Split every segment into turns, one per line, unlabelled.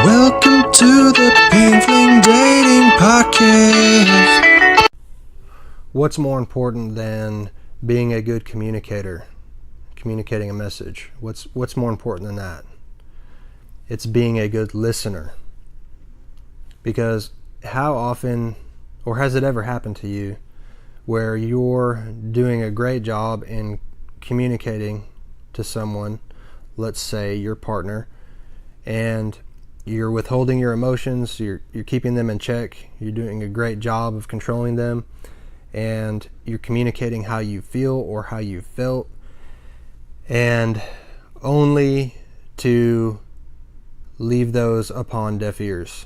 Welcome to the Pingfling Dating Podcast.
What's more important than being a good communicator, communicating a message? What's more important than that? It's being a good listener. Because how often, or has it ever happened to you, where you're doing a great job in communicating to someone, let's say your partner, and you're withholding your emotions, you're keeping them in check, you're doing a great job of controlling them, and you're communicating how you feel or how you felt, and only to leave those upon deaf ears.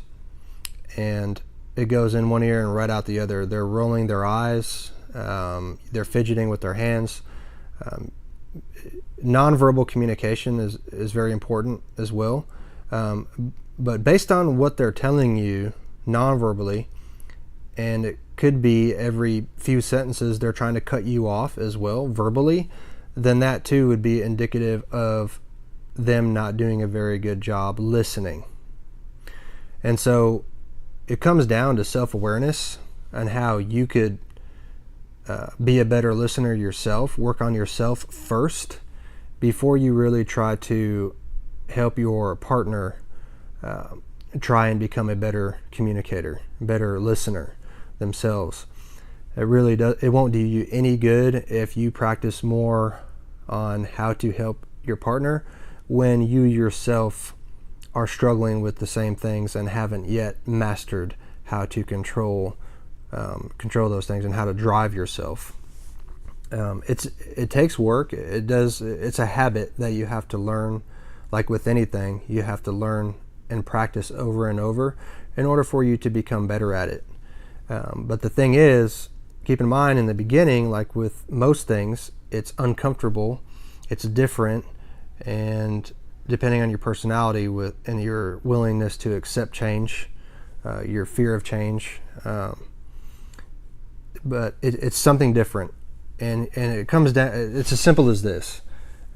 And it goes in one ear and right out the other. They're rolling their eyes, they're fidgeting with their hands. Nonverbal communication is very important as well. But based on what they're telling you non-verbally, and it could be every few sentences they're trying to cut you off as well verbally, then that too would be indicative of them not doing a very good job listening. And so it comes down to self-awareness and how you could be a better listener yourself, work on yourself first before you really try to help your partner try and become a better communicator, better listener themselves. It really does. It won't do you any good if you practice more on how to help your partner when you yourself are struggling with the same things and haven't yet mastered how to control those things and how to drive yourself. It takes work. It does. It's a habit that you have to learn. Like with anything, you have to learn and practice over and over in order for you to become better at it. But the thing is, keep in mind in the beginning, like with most things, it's uncomfortable, it's different, and depending on your personality and your willingness to accept change, your fear of change, but it's something different. And it comes down, it's as simple as this.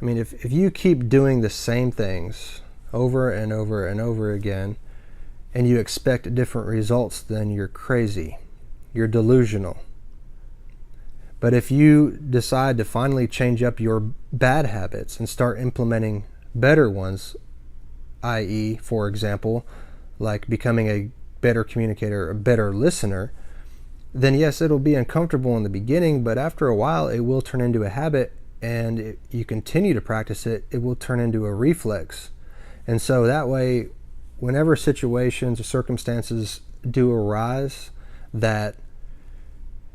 I mean, if you keep doing the same things over and over and over again, and you expect different results, then you're crazy. You're delusional. But if you decide to finally change up your bad habits and start implementing better ones, i.e., for example, like becoming a better communicator, a better listener, then yes, it'll be uncomfortable in the beginning, but after a while it will turn into a habit, and if you continue to practice it, it will turn into a reflex. And so that way, whenever situations or circumstances do arise that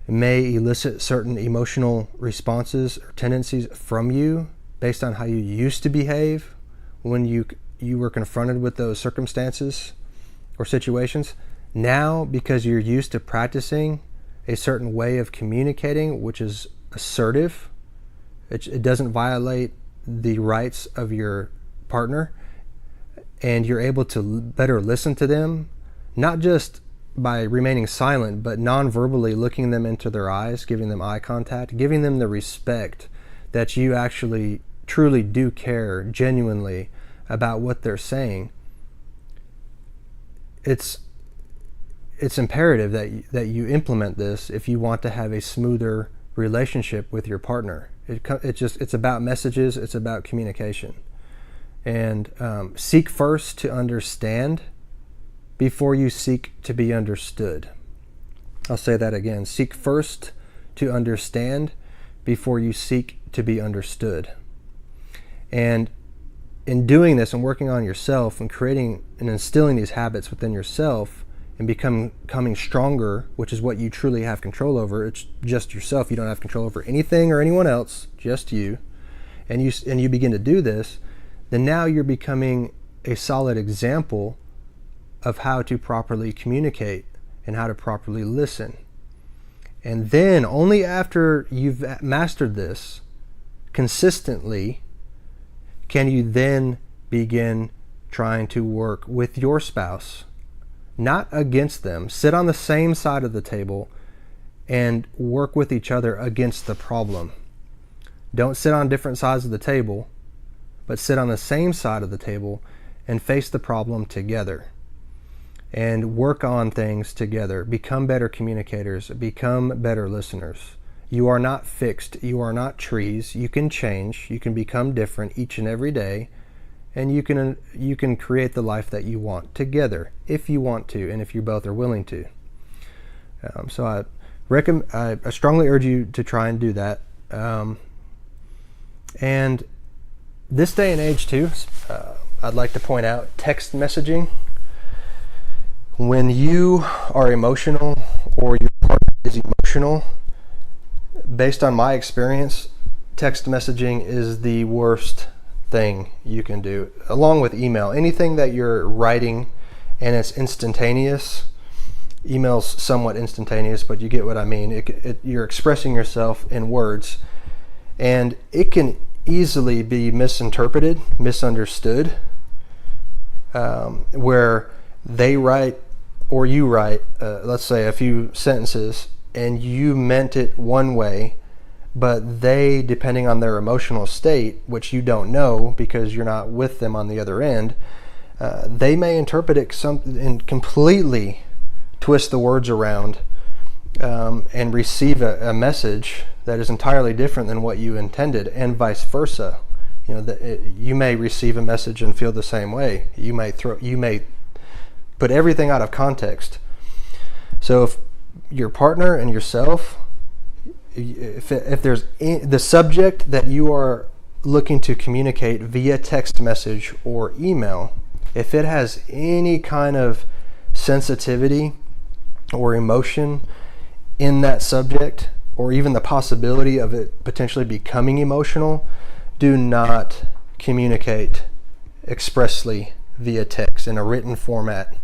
may elicit certain emotional responses or tendencies from you based on how you used to behave when you were confronted with those circumstances or situations, now because you're used to practicing a certain way of communicating, which is assertive, it doesn't violate the rights of your partner, and you're able to better listen to them, not just by remaining silent, but non-verbally looking them into their eyes, giving them eye contact, giving them the respect that you actually truly do care genuinely about what they're saying. It's imperative that you implement this if you want to have a smoother relationship with your partner. It's about messages, it's about communication. And seek first to understand before you seek to be understood. I'll say that again. Seek first to understand before you seek to be understood. And in doing this and working on yourself and creating and instilling these habits within yourself and becoming stronger, which is what you truly have control over. It's just yourself. You don't have control over anything or anyone else, just you. And you begin to do this, then now you're becoming a solid example of how to properly communicate and how to properly listen. And then only after you've mastered this consistently can you then begin trying to work with your spouse, not against them. Sit on the same side of the table and work with each other against the problem. Don't sit on different sides of the table, but sit on the same side of the table and face the problem together and work on things together. Become better communicators, become better listeners. You are not fixed, you are not trees. You can change, you can become different each and every day, and you can create the life that you want together if you want to, and if you both are willing to. So I strongly urge you to try and do that. And this day and age too, I'd like to point out text messaging. When you are emotional or your partner is emotional, based on my experience, text messaging is the worst thing you can do, along with email. Anything that you're writing and it's instantaneous, email's somewhat instantaneous, but you get what I mean. You're expressing yourself in words, and it can easily be misinterpreted, misunderstood, where they write or you write, let's say a few sentences, and you meant it one way, but they, depending on their emotional state, which you don't know because you're not with them on the other end, they may interpret it and completely twist the words around, and receive a message that is entirely different than what you intended, and vice versa. You may receive a message and feel the same way. You may put everything out of context. So if your partner and yourself, if there's the subject that you are looking to communicate via text message or email, if it has any kind of sensitivity or emotion in that subject, or even the possibility of it potentially becoming emotional, do not communicate expressly via text in a written format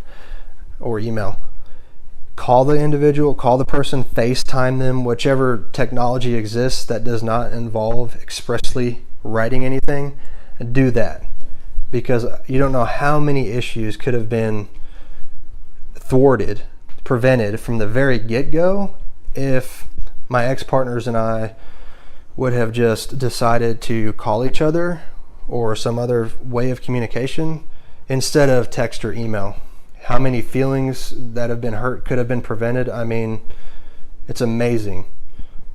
or email. Call the individual, call the person, FaceTime them, whichever technology exists that does not involve expressly writing anything. Do that, because you don't know how many issues could have been thwarted, prevented from the very get-go if my ex-partners and I would have just decided to call each other or some other way of communication instead of text or email. How many feelings that have been hurt could have been prevented? I mean, it's amazing.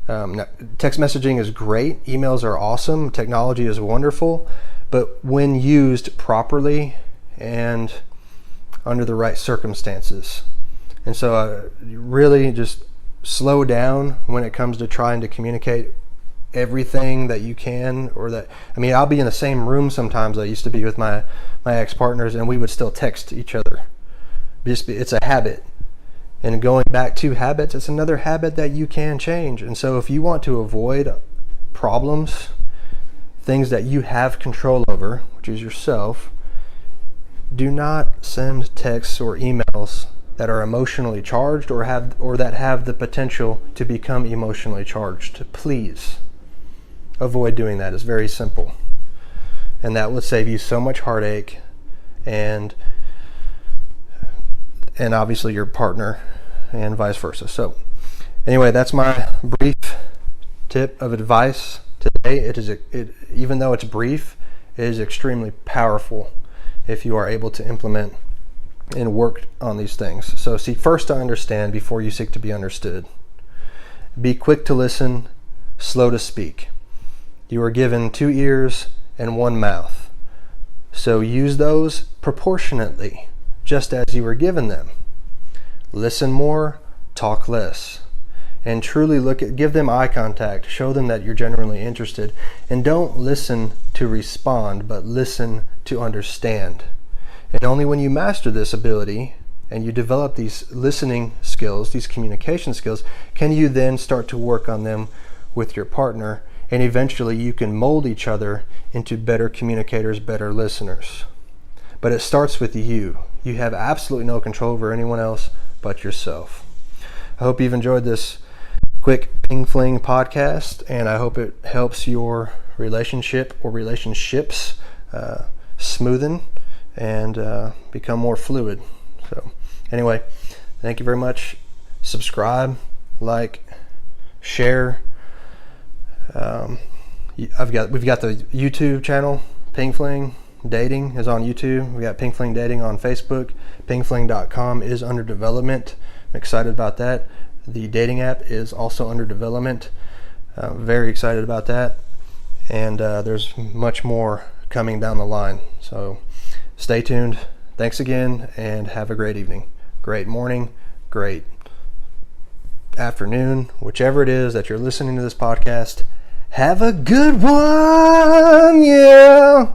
Text messaging is great. Emails are awesome. Technology is wonderful. But when used properly and under the right circumstances. And so really just slow down when it comes to trying to communicate everything that you can, I'll be in the same room sometimes. I used to be with my ex-partners, and we would still text each other. It's a habit. And going back to habits, it's another habit that you can change. And so if you want to avoid problems, things that you have control over, which is yourself, do not send texts or emails that are emotionally charged or that have the potential to become emotionally charged. Please avoid doing that. It's very simple. And that would save you so much heartache and obviously your partner, and vice versa. So anyway, that's my brief tip of advice today. Even though it's brief, it is extremely powerful if you are able to implement and work on these things. So seek first to understand before you seek to be understood. Be quick to listen, slow to speak. You are given 2 ears and 1 mouth. So use those proportionately, just as you were given them. Listen more, talk less. And truly give them eye contact, show them that you're genuinely interested. And don't listen to respond, but listen to understand. And only when you master this ability and you develop these listening skills, these communication skills, can you then start to work on them with your partner, and eventually you can mold each other into better communicators, better listeners. But it starts with you. You have absolutely no control over anyone else but yourself. I hope you've enjoyed this quick pingfling podcast, and I hope it helps your relationship or relationships smoothen and become more fluid. So anyway, thank you very much. Subscribe, like, share. We've got the YouTube channel, Pingfling. Dating is on YouTube. We got Pingfling Dating on Facebook. Pingfling.com is under development. I'm excited about that. The dating app is also under development. Very excited about that. And there's much more coming down the line. So stay tuned. Thanks again, and have a great evening, great morning, great afternoon, whichever it is that you're listening to this podcast. Have a good one, yeah.